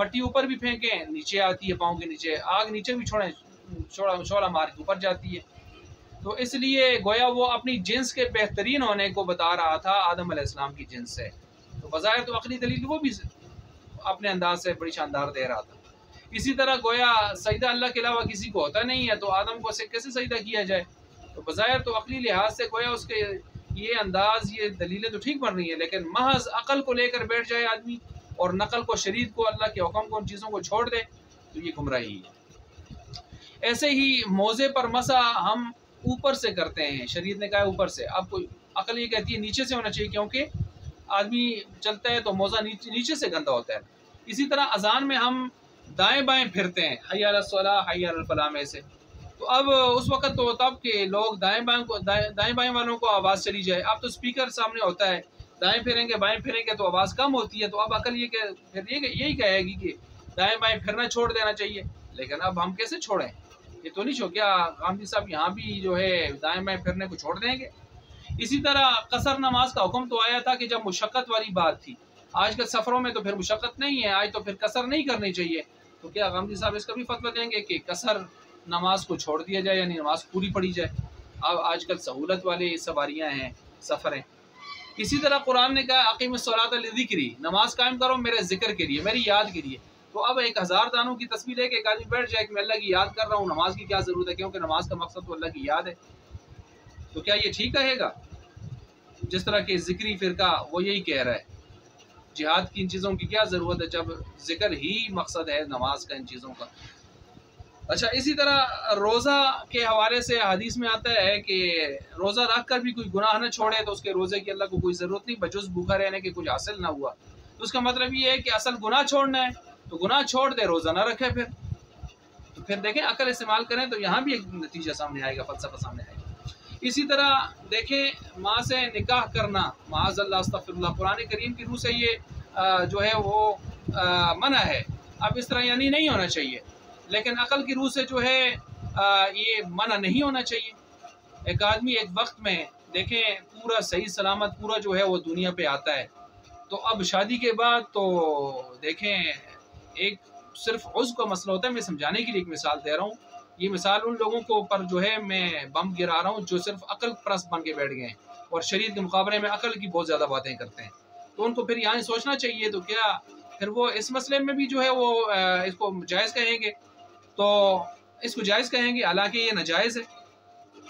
مٹی اوپر بھی پھینکیں نیچے آتی ہے پاؤں کے نیچے، آگ نیچے بھی چھوڑیں شعلہ مار کے اوپر جاتی ہے۔ تو اس لیے گویا وہ اپنی جنس کے بہترین ہونے کو بتا رہا تھا آدم علیہ السلام کی جنس سے، تو بظاہر تو عقلی دلیل وہ بھی اپنے انداز سے بڑی شاندار دے رہا تھا۔ اسی طرح گویا سجدہ اللہ کے علاوہ کسی کو ہوتا نہیں ہے، تو آدم کو کیسے سجدہ کیا جائے؟ تو بظاہر تو عقلی لحاظ سے گویا اس کے یہ انداز یہ دلیلیں تو ٹھیک بن رہی ہیں، لیکن محض عقل کو لے کر بیٹھ جائے آدمی اور نقل کو شریعت کو اللہ کے حکم کو ان چیزوں کو چھوڑ دے تو یہ گمراہی ہے۔ ایسے ہی موزے پر مسح ہم اوپر سے کرتے ہیں، شریعت نے کہا ہے اوپر سے، اب کوئی عقل یہ کہتی ہے نیچے سے ہونا چاہیے کیونکہ آدمی چلتا ہے تو موزہ نیچے سے گندا ہوتا ہے۔ اسی طرح اذان میں ہم دائیں بائیں پھرتے ہیں، حی علی الصلاۃ حی علی الفلاح میں سے، تو اب اس وقت تو تب کہ لوگ دائیں بائیں والوں کو آواز چلی جائے، اب تو اسپیکر سامنے ہوتا ہے، دائیں پھریں گے بائیں پھریں گے تو آواز کم ہوتی ہے، تو اب عقل یہی کہے گی کہ دائیں بائیں پھرنا چھوڑ دینا چاہیے، لیکن اب ہم کیسے چھوڑیں؟ یہ تو نہیں چھو کیا غامدی صاحب یہاں بھی جو ہے دائیں بائیں پھرنے کو چھوڑ دیں گے؟ اسی طرح قصر نماز کا حکم تو آیا تھا کہ جب مشقت والی بات تھی، آج کل سفروں میں تو پھر مشقت نہیں ہے، آج تو پھر قصر نہیں کرنی چاہیے، تو کیا غامدی صاحب اس کا بھی فتویٰ دیں گے کہ قصر نماز کو چھوڑ دیا جائے یعنی نماز پوری پڑھی جائے؟ اب آج کل سہولت والے سواریاں ہیں، سفر ہیں۔ اسی طرح قرآن نے کہا اقیم الصلاۃ لذکری، نماز قائم کرو میرے ذکر کے لیے، میری یاد کے لیے، تو اب 1000 دانوں کی تسبیح لے کے ایک آدمی بیٹھ جائے کہ میں اللہ کی یاد کر رہا ہوں، نماز کی کیا ضرورت ہے؟ کیونکہ نماز کا مقصد تو اللہ کی یاد ہے، تو کیا یہ ٹھیک کہے گا؟ جس طرح کہ ذکری فرقہ وہ یہی کہہ رہا ہے، جہاد کی ان چیزوں کی کیا ضرورت ہے جب ذکر ہی مقصد ہے نماز کا ان چیزوں کا۔ اچھا، اسی طرح روزہ کے حوالے سے حدیث میں آتا ہے کہ روزہ رکھ کر بھی کوئی گناہ نہ چھوڑے تو اس کے روزے کی اللہ کو کوئی ضرورت نہیں، بجز بھوکا رہنے کے کچھ حاصل نہ ہوا، تو اس کا مطلب یہ ہے کہ اصل گناہ چھوڑنا ہے تو گناہ چھوڑ دے، روزہ نہ رکھے، پھر دیکھیں عقل استعمال کریں تو یہاں بھی ایک نتیجہ سامنے آئے گا، فلسفہ سامنے آئے گا۔ اسی طرح دیکھیں ماں سے نکاح کرنا، معاذ اللہ استغفر اللہ، قرآن کریم کی روح سے یہ جو ہے وہ منع ہے، اب اس طرح یعنی نہیں ہونا چاہیے، لیکن عقل کی روح سے جو ہے یہ منع نہیں ہونا چاہیے۔ ایک آدمی ایک وقت میں دیکھیں پورا صحیح سلامت پورا جو ہے وہ دنیا پہ آتا ہے، تو اب شادی کے بعد تو دیکھیں ایک صرف عضو کا مسئلہ ہوتا ہے، میں سمجھانے کے لیے ایک مثال دے رہا ہوں، یہ مثال ان لوگوں کو پر جو ہے میں بم گرا رہا ہوں جو صرف عقل پرست بن کے بیٹھ گئے ہیں اور شریعت کے مقابلے میں عقل کی بہت زیادہ باتیں کرتے ہیں، تو ان کو پھر یہاں سوچنا چاہیے، تو کیا پھر وہ اس مسئلے میں بھی جو ہے وہ اس کو جائز کہیں گے، تو اس کو جائز کہیں گے حالانکہ یہ ناجائز ہے۔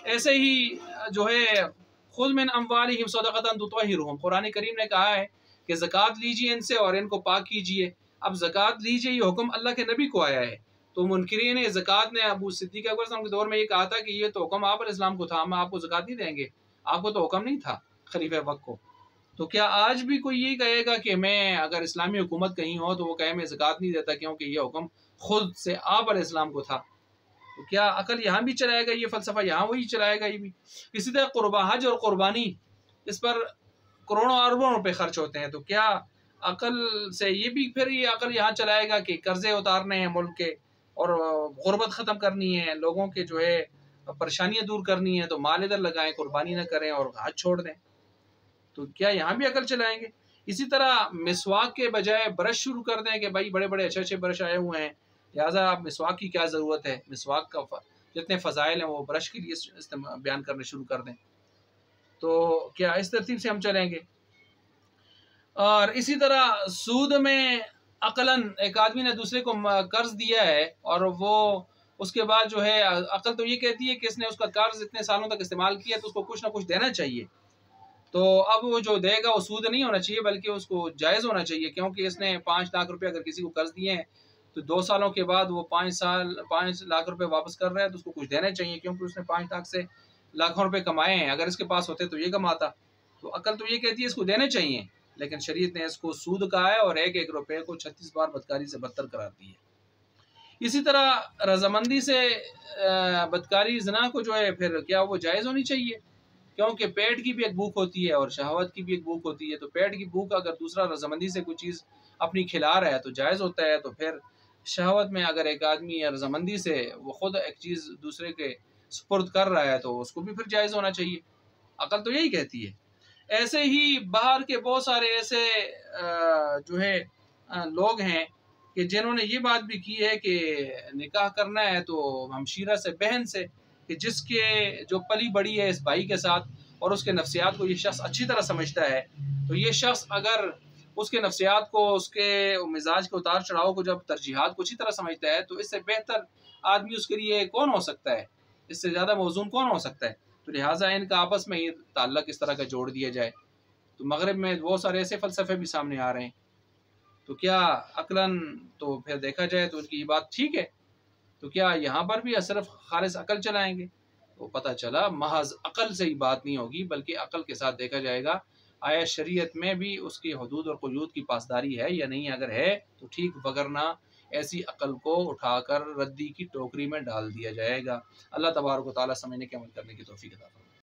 ایسے ہی جو ہے خذ من اموالہم صدقۃ تطہرہم، قرآن کریم نے کہا ہے کہ زکوٰۃ لیجیے ان سے اور ان کو پاک کیجیے، اب زکوٰۃ لیجیے یہ حکم اللہ کے نبی کو آیا ہے، تو منکرین زکوٰۃ نے ابو صدیق اکبر کے دور میں یہ کہا تھا کہ یہ تو حکم آپ علیہ السلام کو تھا، ہم آپ کو زکوٰۃ نہیں دیں گے، آپ کو تو حکم نہیں تھا خلیفہ وقت کو، تو کیا آج بھی کوئی یہ کہے گا کہ میں اگر اسلامی حکومت کہیں ہو تو وہ کہے میں زکوٰۃ نہیں دیتا کیونکہ یہ حکم خود سے آپ علیہ السلام کو تھا؟ تو کیا عقل یہاں بھی چلائے گا، یہ فلسفہ یہاں وہی چلائے گا یہ بھی؟ اسی طرح قربا حج اور قربانی، اس پر کروڑوں اربوں روپے خرچ ہوتے ہیں، تو کیا عقل سے یہ بھی پھر یہ عقل یہاں چلائے گا کہ قرضے اتارنے ہیں ملک کے اور غربت ختم کرنی ہے، لوگوں کے جو ہے پریشانیاں دور کرنی ہے، تو مال ادھر لگائیں قربانی نہ کریں اور حج چھوڑ دیں، تو کیا یہاں بھی عقل چلائیں گے؟ اسی طرح مسواک کے بجائے برش شروع کر دیں کہ بھائی بڑے بڑے اچھے برش آئے ہوئے ہیں، لہٰذا آپ مسواک کی کیا ضرورت ہے، مسواک کا جتنے فضائل ہیں وہ برش کے لیے بیان کرنے شروع کر دیں، تو کیا اس ترتیب سے ہم چلیں گے؟ اور اسی طرح سود میں عقلاً ایک آدمی نے دوسرے کو قرض دیا ہے اور وہ اس کے بعد جو ہے عقل تو یہ کہتی ہے کہ اس نے اس کا قرض اتنے سالوں تک استعمال کیا تو اس کو کچھ نہ کچھ دینا چاہیے، تو اب وہ جو دے گا وہ سود نہیں ہونا چاہیے بلکہ اس کو جائز ہونا چاہیے، کیونکہ اس نے 5 لاکھ روپے اگر کسی کو قرض دیے ہیں تو 2 سالوں کے بعد وہ 5 لاکھ روپے واپس کر رہا ہے تو اس کو کچھ دینا چاہیے، کیونکہ اس نے 5 لاکھ سے لاکھوں روپے کمائے ہیں، اگر اس کے پاس ہوتے تو یہ کماتا، تو عقل تو یہ کہتی ہے اس کو دینے چاہیے، لیکن شریعت نے اس کو سود کہا ہے اور ایک ایک روپے کو 36 بار بدکاری سے بدتر قرار دی ہے۔ اسی طرح رضامندی سے بدکاری زنا کو جو ہے پھر کیا وہ جائز ہونی چاہیے، کیونکہ پیٹ کی بھی ایک بھوک ہوتی ہے اور شہوت کی بھی ایک بھوک ہوتی ہے، تو پیٹ کی بھوک اگر دوسرا رضامندی سے کوئی چیز اپنی کھلا رہا ہے تو جائز ہوتا ہے، تو پھر شہوت میں اگر ایک آدمی رضامندی سے وہ خود ایک چیز دوسرے کے سپرد کر رہا ہے تو اس کو بھی پھر جائز ہونا چاہیے، عقل تو یہی کہتی ہے۔ ایسے ہی باہر کے بہت سارے ایسے جو ہے لوگ ہیں کہ جنہوں نے یہ بات بھی کی ہے کہ نکاح کرنا ہے تو ہمشیرہ سے، بہن سے، کہ جس کے جو پلی بڑی ہے اس بھائی کے ساتھ اور اس کے نفسیات کو یہ شخص اچھی طرح سمجھتا ہے، تو یہ شخص اگر اس کے نفسیات کو، اس کے مزاج کے اتار چڑھاؤ کو، جب ترجیحات کو اچھی طرح سمجھتا ہے، تو اس سے بہتر آدمی اس کے لیے کون ہو سکتا ہے، اس سے زیادہ موزون کون ہو سکتا ہے؟ تو لہٰذا ان کا آپس میں یہ تعلق اس طرح کا جوڑ دیا جائے۔ تو مغرب میں بہت سارے ایسے فلسفے بھی سامنے آ رہے ہیں، تو کیا عقلاً تو پھر دیکھا جائے تو ان کی یہ بات ٹھیک ہے؟ تو کیا یہاں پر بھی صرف خالص عقل چلائیں گے؟ تو پتہ چلا محض عقل سے ہی بات نہیں ہوگی، بلکہ عقل کے ساتھ دیکھا جائے گا آیا شریعت میں بھی اس کی حدود اور قیود کی پاسداری ہے یا نہیں، اگر ہے تو ٹھیک، وگرنہ ایسی عقل کو اٹھا کر ردی کی ٹوکری میں ڈال دیا جائے گا۔ اللہ تبارک و تعالیٰ سمجھنے کے عمل کرنے کی توفیق عطا فرمائے۔